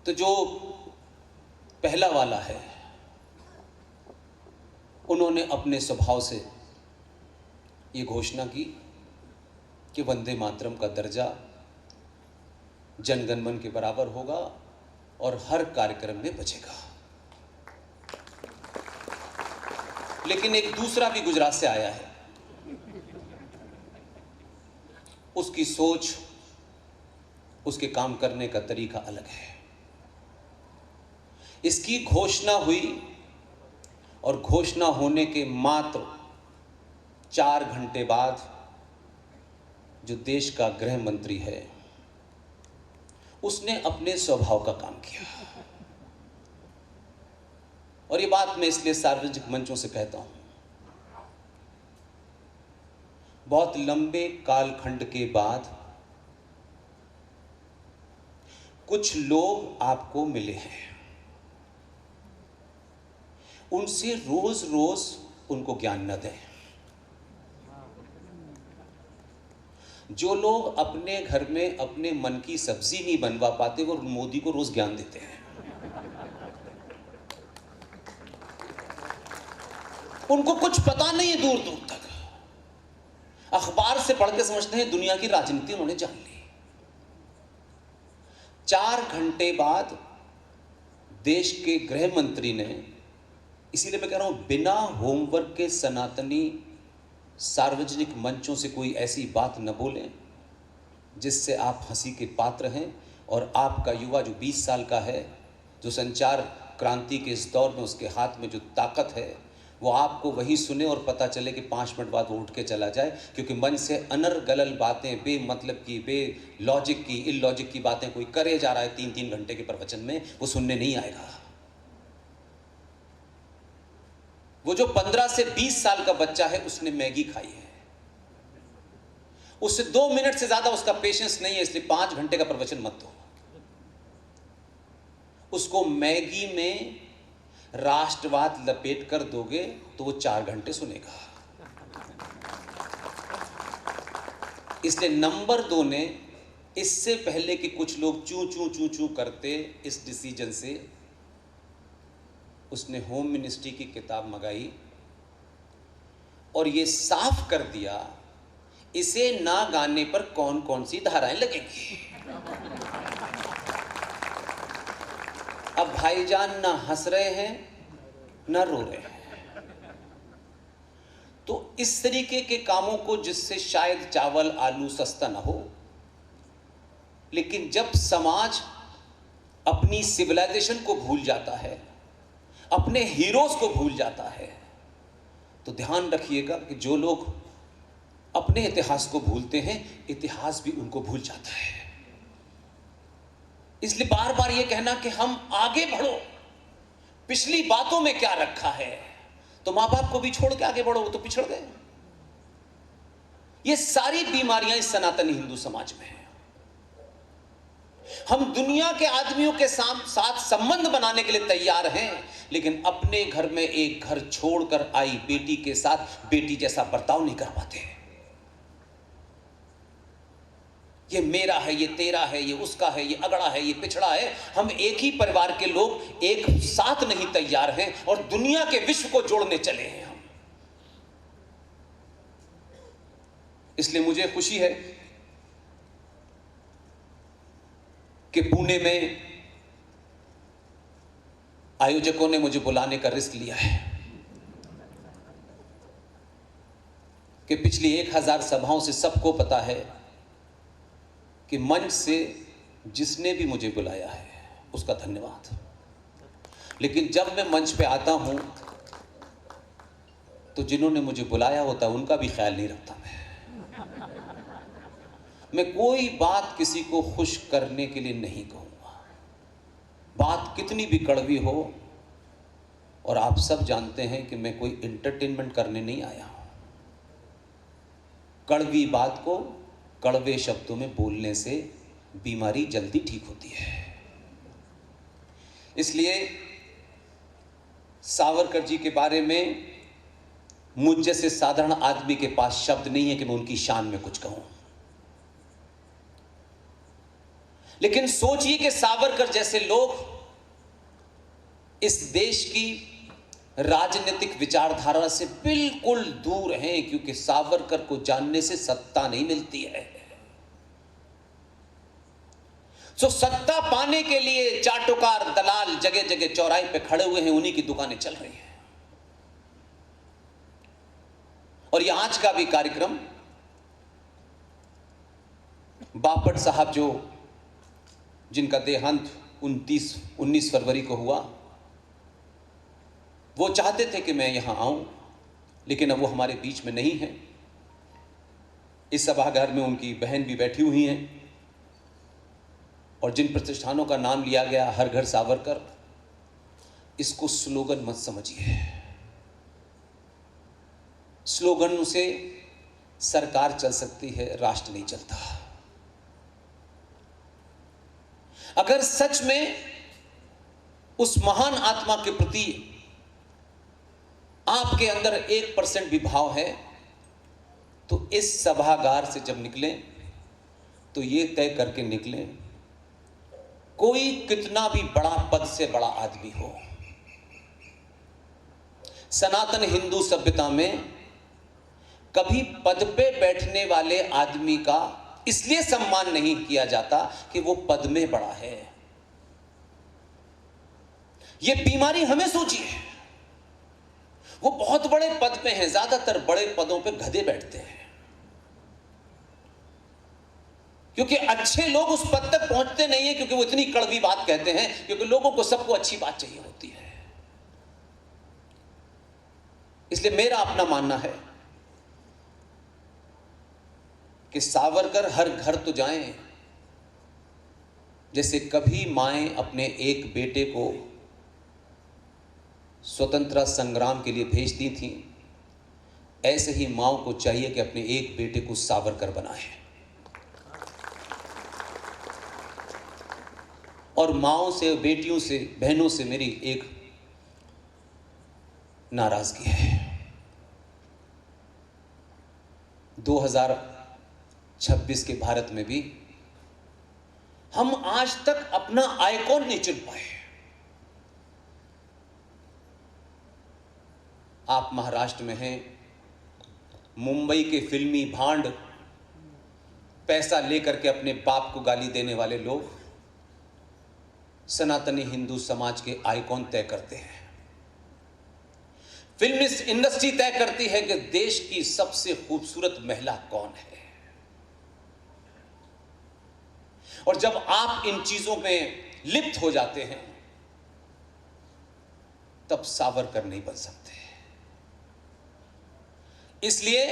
तो जो पहला वाला है, उन्होंने अपने स्वभाव से ये घोषणा की कि वंदे मातरम का दर्जा जनगण मन के बराबर होगा और हर कार्यक्रम में बचेगा। लेकिन एक दूसरा भी गुजरात से आया है, उसकी सोच, उसके काम करने का तरीका अलग है। इसकी घोषणा हुई और घोषणा होने के मात्र 4 घंटे बाद जो देश का गृह मंत्री है, उसने अपने स्वभाव का काम किया। और ये बात मैं इसलिए सार्वजनिक मंचों से कहता हूं, बहुत लंबे कालखंड के बाद कुछ लोग आपको मिले हैं, उनसे रोज रोज उनको ज्ञान न दें। जो लोग अपने घर में अपने मन की सब्जी नहीं बनवा पाते, वो मोदी को रोज ज्ञान देते हैं। उनको कुछ पता नहीं है दूर दूर तक, अखबार से पढ़ के समझते हैं दुनिया की राजनीति उन्होंने जान ली। 4 घंटे बाद देश के गृह मंत्री ने, इसीलिए मैं कह रहा हूं, बिना होमवर्क के सनातनी सार्वजनिक मंचों से कोई ऐसी बात न बोलें जिससे आप हंसी के पात्र हैं। और आपका युवा जो 20 साल का है, जो संचार क्रांति के इस दौर में उसके हाथ में जो ताकत है, वो आपको वही सुने और पता चले कि 5 मिनट बाद वो उठ के चला जाए, क्योंकि मन से अनर गलल बातें, बेमतलब की, बे लॉजिक की, इलॉजिक की बातें कोई करे जा रहा है 3-3 घंटे के प्रवचन में, वो सुनने नहीं आएगा। वो जो 15 से 20 साल का बच्चा है, उसने मैगी खाई है, उससे 2 मिनट से ज्यादा उसका पेशेंस नहीं है, इसलिए 5 घंटे का प्रवचन मत दो उसको। मैगी में राष्ट्रवाद लपेट कर दोगे तो वो 4 घंटे सुनेगा। इसलिए नंबर 2 ने, इससे पहले कि कुछ लोग चू चू चू चू करते इस डिसीजन से, उसने होम मिनिस्ट्री की किताब मंगाई और ये साफ कर दिया इसे ना गाने पर कौन कौन सी धाराएं लगेंगी। अब भाईजान ना हंस रहे हैं ना रो रहे हैं। तो इस तरीके के कामों को, जिससे शायद चावल आलू सस्ता ना हो, लेकिन जब समाज अपनी सिविलाइजेशन को भूल जाता है, अपने हीरोज को भूल जाता है, तो ध्यान रखिएगा कि जो लोग अपने इतिहास को भूलते हैं, इतिहास भी उनको भूल जाता है। इसलिए बार बार यह कहना कि हम आगे बढ़ो, पिछली बातों में क्या रखा है, तो मां बाप को भी छोड़ के आगे बढ़ो, वो तो पिछड़ गए। ये सारी बीमारियां इस सनातनी हिंदू समाज में है। हम दुनिया के आदमियों के साथ संबंध बनाने के लिए तैयार हैं, लेकिन अपने घर में एक घर छोड़कर आई बेटी के साथ बेटी जैसा बर्ताव नहीं कर पाते। ये मेरा है, ये तेरा है, ये उसका है, ये अगड़ा है, ये पिछड़ा है। हम एक ही परिवार के लोग एक साथ नहीं तैयार हैं और दुनिया के विश्व को जोड़ने चले हैं हम। इसलिए मुझे खुशी है कि पुणे में आयोजकों ने मुझे बुलाने का रिस्क लिया है कि पिछली 1000 सभाओं से सबको पता है कि मंच से जिसने भी मुझे बुलाया है उसका धन्यवाद। लेकिन जब मैं मंच पे आता हूं तो जिन्होंने मुझे बुलाया होता उनका भी ख्याल नहीं रखता। मैं कोई बात किसी को खुश करने के लिए नहीं कहूंगा, बात कितनी भी कड़वी हो। और आप सब जानते हैं कि मैं कोई एंटरटेनमेंट करने नहीं आया हूं। कड़वी बात को कड़वे शब्दों में बोलने से बीमारी जल्दी ठीक होती है। इसलिए सावरकर जी के बारे में मुझ जैसे साधारण आदमी के पास शब्द नहीं है कि मैं उनकी शान में कुछ कहूं। लेकिन सोचिए कि सावरकर जैसे लोग इस देश की राजनीतिक विचारधारा से बिल्कुल दूर हैं, क्योंकि सावरकर को जानने से सत्ता नहीं मिलती है। सो सत्ता पाने के लिए चाटुकार दलाल जगह जगह चौराहे पे खड़े हुए हैं, उन्हीं की दुकानें चल रही हैं। और ये आज का भी कार्यक्रम बापट साहब जिनका देहांत 19 फरवरी को हुआ, वो चाहते थे कि मैं यहां आऊं, लेकिन अब वो हमारे बीच में नहीं है। इस सभागार में उनकी बहन भी बैठी हुई हैं, और जिन प्रतिष्ठानों का नाम लिया गया, हर घर सावरकर, इसको स्लोगन मत समझिए। स्लोगन से सरकार चल सकती है, राष्ट्र नहीं चलता। अगर सच में उस महान आत्मा के प्रति आपके अंदर 1% भी भाव है, तो इस सभागार से जब निकलें तो ये तय करके निकलें, कोई कितना भी बड़ा पद से बड़ा आदमी हो, सनातन हिंदू सभ्यता में कभी पद पे बैठने वाले आदमी का इसलिए सम्मान नहीं किया जाता कि वो पद में बड़ा है। ये बीमारी हमें सोचिए। वो बहुत बड़े पद पे हैं, ज्यादातर बड़े पदों पे गधे बैठते हैं, क्योंकि अच्छे लोग उस पद तक पहुंचते नहीं है, क्योंकि वो इतनी कड़वी बात कहते हैं, क्योंकि लोगों को सबको अच्छी बात चाहिए होती है। इसलिए मेरा अपना मानना है कि सावरकर हर घर तो जाएं, जैसे कभी माएं अपने एक बेटे को स्वतंत्रता संग्राम के लिए भेजती थीं, ऐसे ही माओं को चाहिए कि अपने एक बेटे को सावरकर बनाएं। और माओं से, बेटियों से, बहनों से मेरी एक नाराजगी है। 2026 के भारत में भी हम आज तक अपना आइकॉन नहीं चुन पाए। आप महाराष्ट्र में हैं, मुंबई के फिल्मी भांड, पैसा लेकर के अपने बाप को गाली देने वाले लोग सनातनी हिंदू समाज के आइकॉन तय करते हैं। फिल्म इंडस्ट्री तय करती है कि देश की सबसे खूबसूरत महिला कौन है। और जब आप इन चीजों में लिप्त हो जाते हैं, तब सावरकर नहीं बन सकते। इसलिए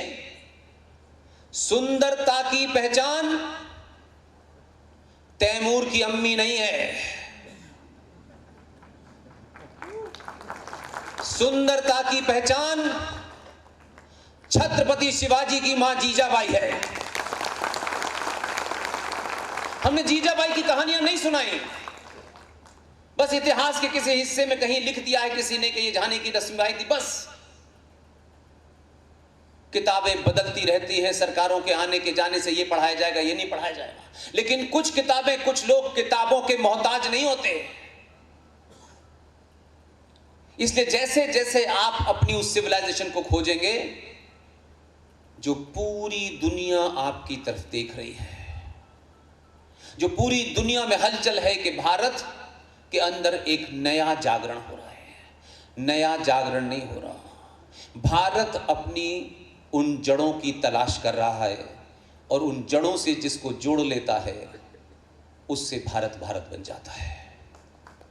सुंदरता की पहचान तैमूर की अम्मी नहीं है, सुंदरता की पहचान छत्रपति शिवाजी की मां जीजाबाई है। हमने जीजाबाई की कहानियां नहीं सुनाई, बस इतिहास के किसी हिस्से में कहीं लिख दिया है किसी ने कि ये झांसी की रस्म आई थी। बस किताबें बदलती रहती हैं, सरकारों के आने के जाने से ये पढ़ाया जाएगा, ये नहीं पढ़ाया जाएगा। लेकिन कुछ किताबें, कुछ लोग किताबों के मोहताज नहीं होते। इसलिए जैसे जैसे आप अपनी उस सिविलाइजेशन को खोजेंगे जो पूरी दुनिया आपकी तरफ देख रही है, जो पूरी दुनिया में हलचल है कि भारत के अंदर एक नया जागरण हो रहा है। नया जागरण नहीं हो रहा, भारत अपनी उन जड़ों की तलाश कर रहा है, और उन जड़ों से जिसको जोड़ लेता है उससे भारत भारत बन जाता है।